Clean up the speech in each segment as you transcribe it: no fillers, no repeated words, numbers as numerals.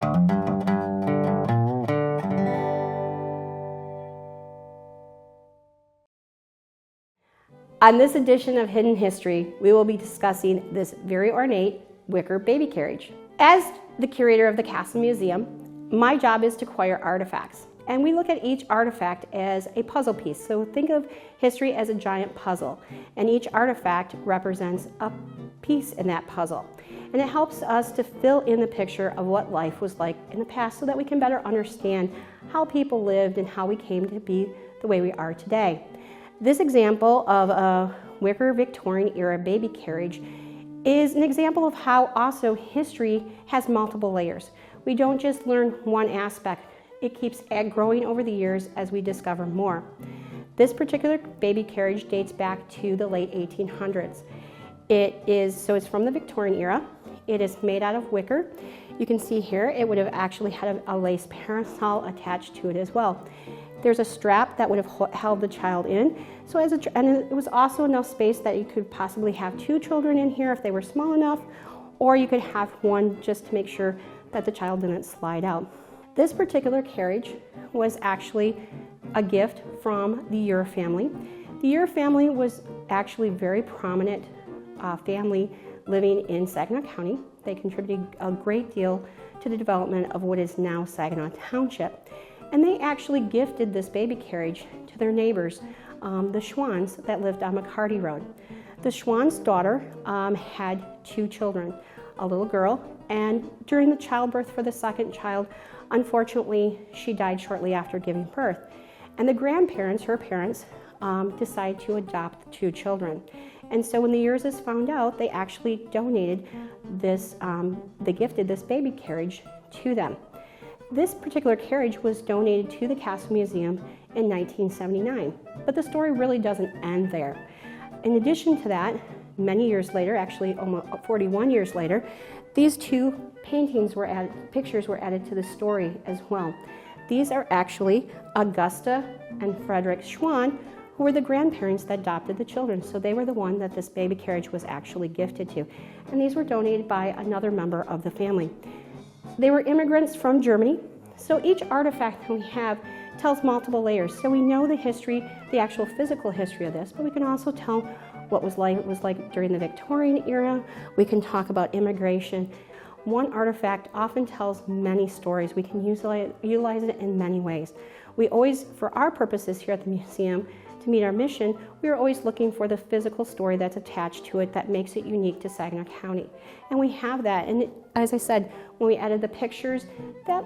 On this edition of Hidden History, we will be discussing this very ornate wicker baby carriage. As the curator of the Castle Museum, my job is to acquire artifacts. And we look at each artifact as a puzzle piece. So think of history as a giant puzzle. And each artifact represents a piece in that puzzle. And it helps us to fill in the picture of what life was like in the past so that we can better understand how people lived and how we came to be the way we are today. This example of a wicker Victorian-era baby carriage is an example of how also history has multiple layers. We don't just learn one aspect. It keeps growing over the years as we discover more. This particular baby carriage dates back to the late 1800s. It's from the Victorian era. It is made out of wicker. You can see here it would have actually had a lace parasol attached to it as well. There's a strap that would have held the child in. And it was also enough space that you could possibly have two children in here if they were small enough, or you could have one just to make sure that the child didn't slide out. This particular carriage was actually a gift from the Era family. The Era family was actually a very prominent family living in Saginaw County. They contributed a great deal to the development of what is now Saginaw Township. And they actually gifted this baby carriage to their neighbors, the Schwans that lived on McCarty Road. The Schwan's daughter had two children, a little girl, and during the childbirth for the second child, unfortunately, she died shortly after giving birth. And the grandparents, her parents, decided to adopt the two children. And so when the Eras found out, they actually donated this, they gifted this baby carriage to them. This particular carriage was donated to the Castle Museum in 1979, but the story really doesn't end there. In addition to that, many years later, actually almost 41 years later, these two pictures were added to the story as well. These are actually Augusta and Frederick Schwan, who were the grandparents that adopted the children. So they were the one that this baby carriage was actually gifted to. And these were donated by another member of the family. They were immigrants from Germany, so each artifact that we have tells multiple layers. So we know the history, the actual physical history of this, but we can also tell what it was like during the Victorian era. We can talk about immigration. One artifact often tells many stories. We can utilize it in many ways. We always, for our purposes here at the museum, to meet our mission, we are always looking for the physical story that's attached to it that makes it unique to Saginaw County. And we have that. And as I said, when we added the pictures, that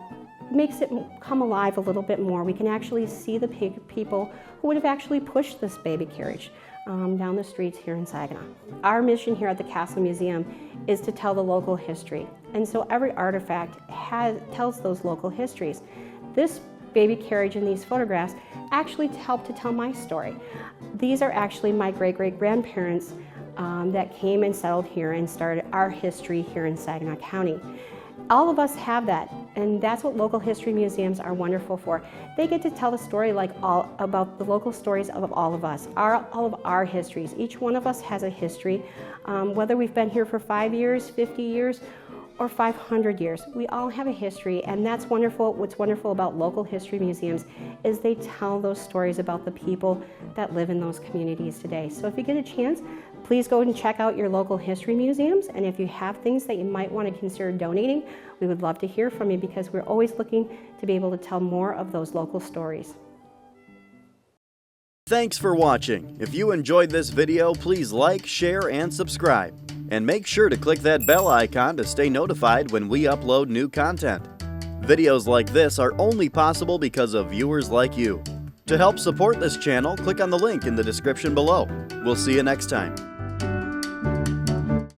makes it come alive a little bit more. We can actually see the people who would have actually pushed this baby carriage down the streets here in Saginaw. Our mission here at the Castle Museum is to tell the local history. And so every artifact tells those local histories. This baby carriage and these photographs actually help to tell my story. These are actually my great-great-grandparents that came and settled here and started our history here in Saginaw County. All of us have that, and that's what local history museums are wonderful for. They get to tell the story about the local stories of all of us, all of our histories. Each one of us has a history, whether we've been here for 5 years, 50 years, or 500 years. We all have a history, and that's wonderful. What's wonderful about local history museums is they tell those stories about the people that live in those communities today. So if you get a chance, please go and check out your local history museums, and if you have things that you might want to consider donating, we would love to hear from you because we're always looking to be able to tell more of those local stories. Thanks for watching. If you enjoyed this video, please like, share, and subscribe. And make sure to click that bell icon to stay notified when we upload new content. Videos like this are only possible because of viewers like you. To help support this channel, click on the link in the description below. We'll see you next time.